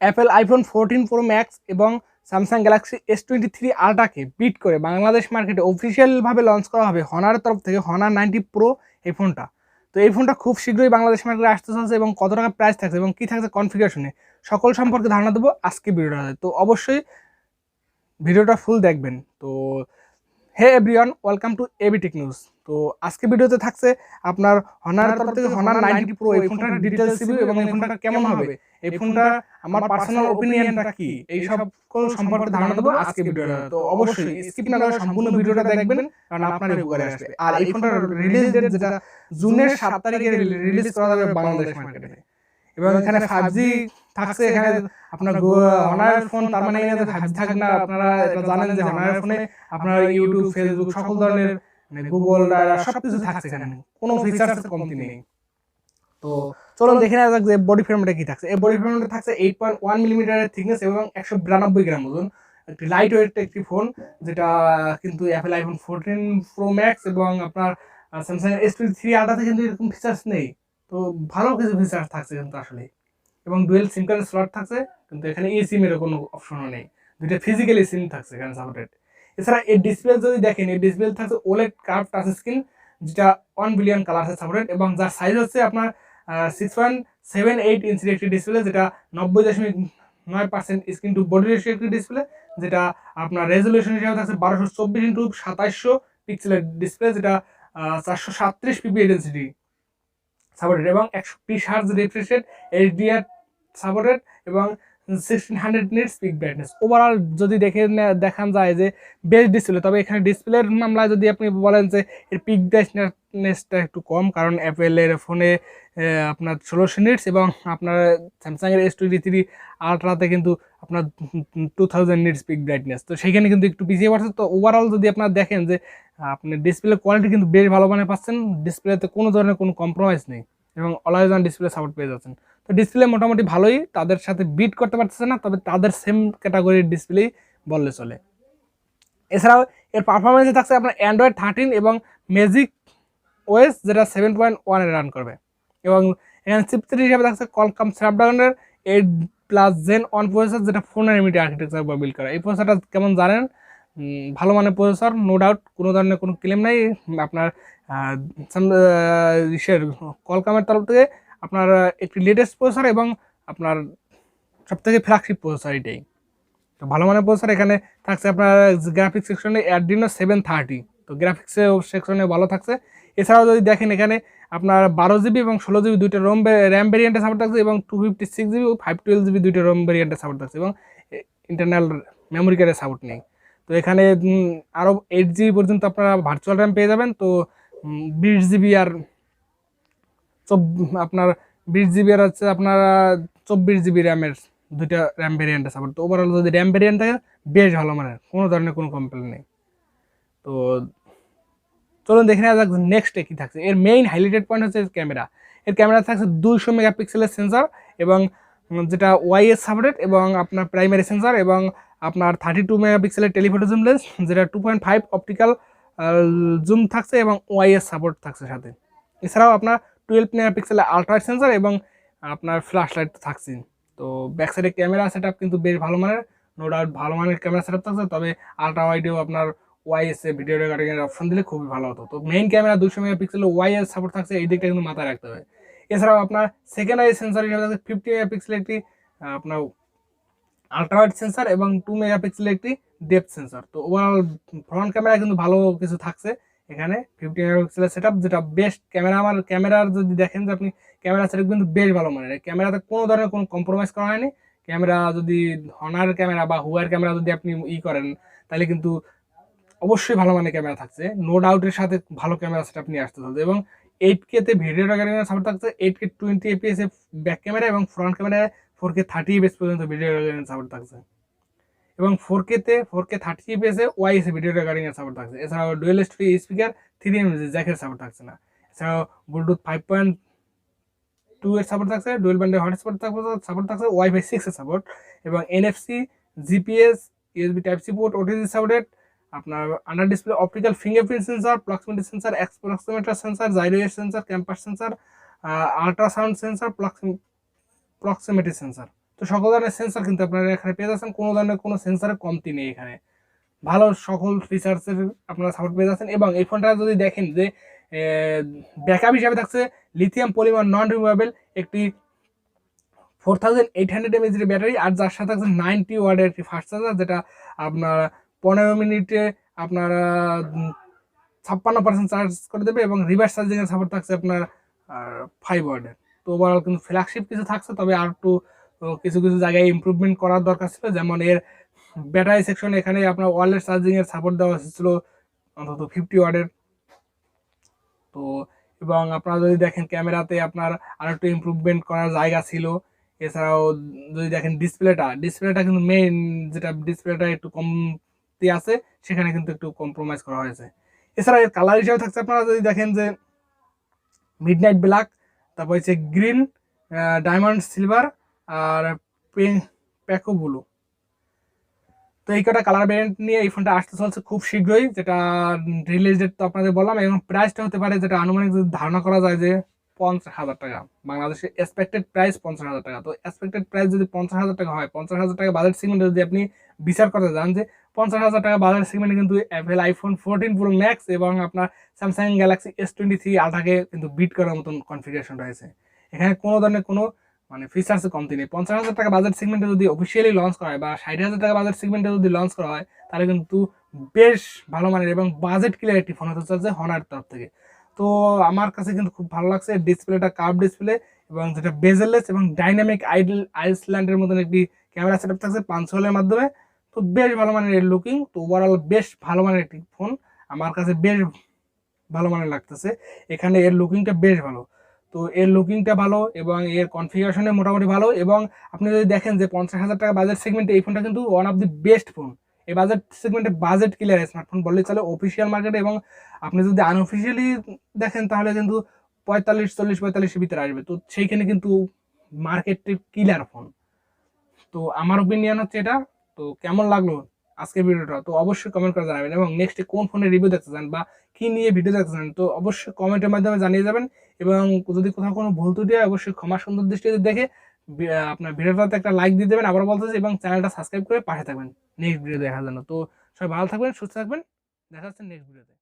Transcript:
Apple iPhone 14 pro max এবং Samsung Galaxy S23 আলট্রাকে bit করে বাংলাদেশ মার্কেটে অফিসিয়ালভাবে লঞ্চ করা হবে হনারের তরফ থেকে হনার 90 প্রো এই ফোনটা। তো এই ফোনটা খুব শীঘ্রই বাংলাদেশ মার্কেটে আসতে চলছে এবং কত টাকা প্রাইস থাকছে এবং কী থাকছে কনফিগারেশনে সকল সম্পর্কে ধারণা দেবো আজকে ভিডিওটা। তো অবশ্যই ভিডিওটা ফুল দেখবেন। তো hey everyone, welcome to ABTechnews। তো আজকে ভিডিওতে থাকছে আপনার হনারের তরফ থেকে হনার 90 প্রো এই ফোনটার ডিটেলস রিভিউ এবং এই ফোনটা কেমন হবে, এই ফোনটা আমার পার্সোনাল ওপিনিয়নটা কি, এই সকল সম্পর্কে ধারণা দেবো আজকে ভিডিওটা। তো অবশ্যই স্কিপ না করে সম্পূর্ণ ভিডিওটা দেখবেন কারণ আপনার উপকারে আসবে। আর এই ফোনটার রিলিজ ডেট যেটা জুনের 7 তারিখে রিলিজ করা যাবে বাংলাদেশ মার্কেটে এবং এখানে 5G থাকছে। এখানে আপনার হনারের ফোন তার মানে এখানে 5G থাকবে না। আপনারা এটা জানেন যে হনারের ফোনে আপনার ইউটিউব, ফেসবুক সকল ধরনের গুগল সবকিছু থাকছে, এখানে কোনো ফিচার্স কমতি নেই। তো চলুন দেখে নেওয়া যাক যে বডি ফ্রেমটা কি থাকছে। এই বডি ফ্রেমটা থাকছে 8.1 মিলিমিটারের থিকনেস এবং 192 গ্রাম ওজন, একটি লাইট ওয়েট একটি ফোন, যেটা কিন্তু অ্যাপেল আইফোন 14 প্রো ম্যাক্স এবং আপনার স্যামসাং S23 আলট্রাতে কিন্তু এরকম ফিচার্স নেই। তো ভালো কিছু ফিচার্স থাকছে কিন্তু আসলে, এবং ডুয়েল সিম কার্ডের স্লট থাকছে, কিন্তু এখানে ই সিমের কোনো অপশনও নেই, দুইটা ফিজিক্যালি সিম থাকছে এখানে সাপোর্টেড। এছাড়া এই ডিসপ্লে যদি দেখেন, এই ডিসপ্লে থাকছে OLED কার্ভ টাচ স্ক্রিন, যেটা 1 বিলিয়ন কালার্সে সাপোর্টেড এবং যার সাইজ হচ্ছে আপনার 6.78 ইঞ্চির একটি ডিসপ্লে, যেটা 90.9% স্ক্রিন টু বডি রেশিও একটি ডিসপ্লে, যেটা আপনার রেজলিউশন হিসাবে থাকছে 1224x2700 পিক্সেলের ডিসপ্লে, যেটা 437 পিপি ডেন্সিটি সাপোর্টেড এবং 120 hertz refresh rate, HDR supported এবং 1600 নিটস পিক ব্রাইটনেস। ওভারঅল যদি দেখান যায় যে বেস্ট ডিসপ্লে, তবে এখানে ডিসপ্লের মামলায় যদি আপনি বলেন যে এর পিক ব্রাইটনেসটা একটু কম, কারণ অ্যাপেলের ফোনে আপনার 1600 নিটস এবং আপনার স্যামসাংয়ের S23 আলট্রাতে কিন্তু আপনার 2000 নিটস পিক ব্রাইটনেস, তো সেইখানে কিন্তু একটু পিছিয়ে পড়ছে। তো ওভারঅল যদি আপনারা দেখেন যে আপনি ডিসপ্লে কোয়ালিটি কিন্তু বেশ ভালো মানে পাচ্ছেন, ডিসপ্লেতে কোনো ধরনের কোনো কম্প্রোমাইজ নেই এবং অলওয়েজ অন ডিসপ্লে সাপোর্ট পেয়ে যাচ্ছেন। তো ডিসপ্লে মোটামুটি ভালোই, তাদের সাথে বিট করতে পারতেছে না, তবে তাদের সেম ক্যাটাগরির ডিসপ্লেই বললে চলে। এছাড়াও এর পারফরমেন্সে থাকছে আপনার অ্যান্ড্রয়েড 13 এবং ম্যাজিক ওএস, যেটা 7.1 রান করবে এবং এখানে চিপসেট হিসাবে থাকছে Qualcomm স্ন্যাপড্রাগনের 8+ Gen 1 প্রসেসর, যেটা 4 nanometer আর্কিটেকচার উপর বিল্ড করা। এই প্রসেসরটা কেমন জানেন, ভালো মানের প্রসেসর, নো ডাউট, কোনো ধরনের কোনো ক্লেম নাই। আপনার Qualcomm-এর তরফ থেকে আপনার একটি লেটেস্ট প্রসেসর এবং আপনার সবথেকে ফ্ল্যাগশিপ প্রসেসর এটাই। তো ভালো মানের প্রসেসর এখানে থাকছে আপনার গ্রাফিক্স সেকশনে Adreno 730, তো গ্রাফিক্স সেকশনে ভালো থাকছে। এছাড়াও যদি দেখেন এখানে আপনার 12GB এবং 16GB দুইটা র্যাম ভেরিয়েন্টে সাপোর্ট থাকছে এবং 256GB ও 512GB দুইটা র্যাম ভেরিয়েন্টে সাপোর্ট থাকছে এবং ইন্টারনাল মেমোরি কার্ডের সাপোর্ট নেই। তো এখানে আরও 8GB পর্যন্ত আপনারা ভার্চুয়াল র্যাম পেয়ে যাবেন। তো 20GB আর আপনার 20GB আর হচ্ছে আপনার 24GB র্যামের দুইটা র্যাম ভেরিয়েন্টে সাপোর্ট। তো ওভারঅল যদি র্যাম ভেরিয়েন্ট থাকে বেশ ভালো মানের, কোনো ধরনের কোনো কমপ্লেন নেই। তো চলুন দেখে নেওয়া যাক নেক্সটে কী থাকছে। এর মেইন হাইলাইটেড পয়েন্ট হচ্ছে ক্যামেরা। এর ক্যামেরা থাকছে 200 মেগাপিক্সেলের সেন্সর এবং যেটা ওয়াইএস সাপোর্টেড এবং আপনার প্রাইমারি সেন্সর এবং আপনার 32 মেগাপিক্সেলের টেলিফোটো জুম লেন্স, যেটা 2.5 অপটিক্যাল জুম থাকছে এবং ওয়াইএস সাপোর্ট থাকছে সাথে। এছাড়াও আপনার 12 মেগাপিক্সেলের আলট্রাওয়াইড সেন্সর এবং আপনার ফ্ল্যাশ লাইট থাকছে। তো ব্যাক সাইডে ক্যামেরা সেট আপ কিন্তু বেশ ভালো মানের, নো ডাউট ভালো মানের ক্যামেরা সেট আপ থাকছে, তবে আলট্রা ওয়াইডেও আপনার ওয়াইএস এ ভিডিও রেকর্ডিং এর অপশন দিলে খুবই ভালো হতো। তো মেইন ক্যামেরা 200 মেগাপিক্সেলের ওয়াইএস সাপোর্ট থাকছে, এই দিকটা কিন্তু মাথায় রাখতে হবে। এছাড়াও আপনার সেকেন্ডারি সেন্সর হিসেবে থাকছে 50 মেগাপিক্সেলের একটি আপনার আলট্রাওয়াইড সেন্সর এবং 2 মেগাপিক্সেলের একটি ডেপথ সেন্সর। তো ওভারঅল ফ্রন্ট ক্যামেরা কিন্তু ভালো কিছু থাকছে এখানে 50 মেগাপিক্সেলের সেট আপ, যেটা বেস্ট ক্যামেরা। আমার ক্যামেরার যদি দেখেন যে আপনি ক্যামেরা সেট আপ কিন্তু বেশ ভালো মানের, ক্যামেরাতে কোনো ধরনের কোনো কম্প্রোমাইজ করা হয়নি। ক্যামেরা যদি হনার ক্যামেরা বা হুয়ার ক্যামেরা যদি আপনি করেন, তাহলে কিন্তু অবশ্যই ভালো মানের ক্যামেরা থাকছে, নো ডাউটের সাথে ভালো ক্যামেরা সেট আপ নিয়ে আসতে হবে এবং 8K তে ভিডিও রেকর্ডিং এর সাপোর্ট থাকছে, 8K 20 fps এ ব্যাক ক্যামেরা এবং ফ্রন্ট ক্যামেরায় 4K 30 fps পর্যন্ত ভিডিও রেকর্ডিং সাপোর্ট থাকছে এবং 4K 30 fps এ ওয়াইএস ভিডিও রেকর্ডিং এর সাপোর্ট থাকছে। এছাড়াও ডুয়েল স্টুডিও স্পিকার 3 mm জ্যাকের সাপোর্ট থাকছে না। এছাড়াও ব্লুটুথ 5.2 এর সাপোর্ট থাকছে, ডুয়েল ব্যান্ডের হটস্পট সাপোর্ট থাকছে, ওয়াইফাই 6 এর সাপোর্ট এবং NFC, GPS, USB type C port, OTG supported. আপনার under display optical fingerprint sensor, proximity sensor, এক্সপ্রক্সিমিটার সেন্সর, জাইরোএস sensor, compass sensor, ultrasound sensor, proximity sensor. তো তো সকল ধরনের সেন্সর কিন্তু আপনারা এখানে পেয়ে যাচ্ছেন, কোনো ধরনের কোনো সেন্সরের কমতি নেই এখানে, ভালো সকল ফিচার্সের আপনারা সাপোর্ট পেয়ে যাচ্ছেন। এবং এই ফোনটা যদি দেখেন যে ব্যাকআপ হিসাবে থাকছে লিথিয়াম পলিমার নন রিমুভেবল একটি 4800 mAh ব্যাটারি, আর যার সাথে থাকছে 90 ওয়াটের একটি ফাস্ট চার্জার, যেটা আপনার 15 মিনিটে আপনার 56% চার্জ করে দেবে, এবং রিভার্স চার্জিং এর সাপোর্ট থাকছে আপনার 5 ওয়াটের। তো ওভারঅল কিন্তু ফ্ল্যাগশিপ কিছু থাকছে, তবে আর একটু কিছু কিছু জায়গায় ইমপ্রুভমেন্ট করার দরকার ছিল। যেমন এর ব্যাটারি সেকশন এখানে আপনার ওয়্যারলেস চার্জিং এর সাপোর্ট দেওয়া হয়েছিল অন্তত 50 ওয়াটের। তো এবং আপনারা যদি দেখেন ক্যামেরাতে আপনার আর একটু ইমপ্রুভমেন্ট করার জায়গা ছিল। এছাড়াও যদি দেখেন ডিসপ্লেটা কিন্তু মেইন যেটা ডিসপ্লেটা একটু কমতি আছে, সেখানে কিন্তু একটু কম্প্রোমাইজ করা হয়েছে। এছাড়া এর কালার হিসেবে থাকছে আপনারা যদি দেখেন যে মিডনাইট ব্ল্যাক, তারপর হচ্ছে গ্রিন, ডায়মন্ড সিলভার আর প্যাকো ব্লু। তো এই কটা কালার ভ্যারিয়েন্ট নিয়ে এই ফোনটা আসতে চলছে খুব শীঘ্রই, যেটা রিলিজ ডেট তো আপনাদের বললাম, এবং প্রাইসটা হতে পারে যেটা আনুমানিক যদি ধারণা করা যায় যে 50,000 টাকা। বাংলাদেশে এক্সপেক্টেড প্রাইস 50,000 টাকা। তো এক্সপেক্টেড প্রাইস যদি 50,000 টাকা হয়, 50,000 টাকা বাজেট সেগমেন্টে যদি আপনি বিচার করতে যান, যে 50,000 টাকা বাজেট সেগমেন্টে কিন্তু অ্যাপেল আইফোন 14 প্রো ম্যাক্স এবং আপনার স্যামসাং গ্যালাক্সি S23 আলট্রাকে কিন্তু বিট করার মতন কনফিগারেশন রয়েছে। এখানে কোনো ধরনের কোনো মানে ফিচার্সে কমতি নেই। 50,000 টাকা বাজেট সেগমেন্টে যদি অফিসিয়ালি লঞ্চ করা হয়, বা 60,000 টাকা বাজেট সেগমেন্টে যদি লঞ্চ করা হয়, তাহলে কিন্তু বেশ ভালো মানের এবং বাজেট ক্লিয়ার একটি ফোন হতে চলছে হনার তরফ থেকে। তো আমার কাছে কিন্তু খুব ভালো লাগছে। ডিসপ্লেটা কার্ভ ডিসপ্লে, এবং যেটা বেজেললেস এবং ডাইনামিক আইসল্যান্ডের মতন একটি ক্যামেরা সেটআপ থাকছে পাঞ্চলের মাধ্যমে। তো বেশ ভালো মানের এর লুকিং। তো ওভারঅল বেশ ভালো মানের একটি ফোন, আমার কাছে বেশ ভালো মানের লাগতেছে। এখানে এর লুকিংটা বেশ ভালো। তো এর লুকিংটা ভালো এবং এর কনফিগারেশনে মোটামুটি ভালো। এবং আপনি যদি দেখেন যে 50,000 টাকা বাজেট সেগমেন্টে এই ফোনটা কিন্তু one of the best phone. এই বাজেট সেগমেন্টে বাজেট ক্লিয়ার স্মার্টফোন বললেই চলে অফিসিয়াল মার্কেটে। এবং আপনি যদি আনঅফিসিয়ালি দেখেন তাহলে কিন্তু 45-40-45 ভিতরে আসবে। তো সেইখানে কিন্তু মার্কেটে কিলার ফোন। তো আমার ওপিনিয়ন হচ্ছে এটা। তো কেমন লাগলো আজকের ভিডিওটা, তো অবশ্যই কমেন্ট করে জানাবেন। এবং নেক্সটে কোন ফোনের রিভিউ দেখতে চান বা কি নিয়ে ভিডিও দেখতে চান, তো অবশ্যই কমেন্টের মাধ্যমে জানিয়ে যাবেন। এবং যদি কোথাও কোনো ভুল ত্রুটি হয়, অবশ্যই ক্ষমা সুন্দর দৃষ্টিতে দেখে আপনার ভিডিওটাতে একটা লাইক দিয়ে দেবেন, আবার বলতেছি, এবং চ্যানেলটা সাবস্ক্রাইব করে পাশে থাকবেন নেক্সট ভিডিও দেখার জন্য। তো সবাই ভালো থাকবেন, সুস্থ থাকবেন, দেখা হচ্ছে নেক্সট ভিডিওতে।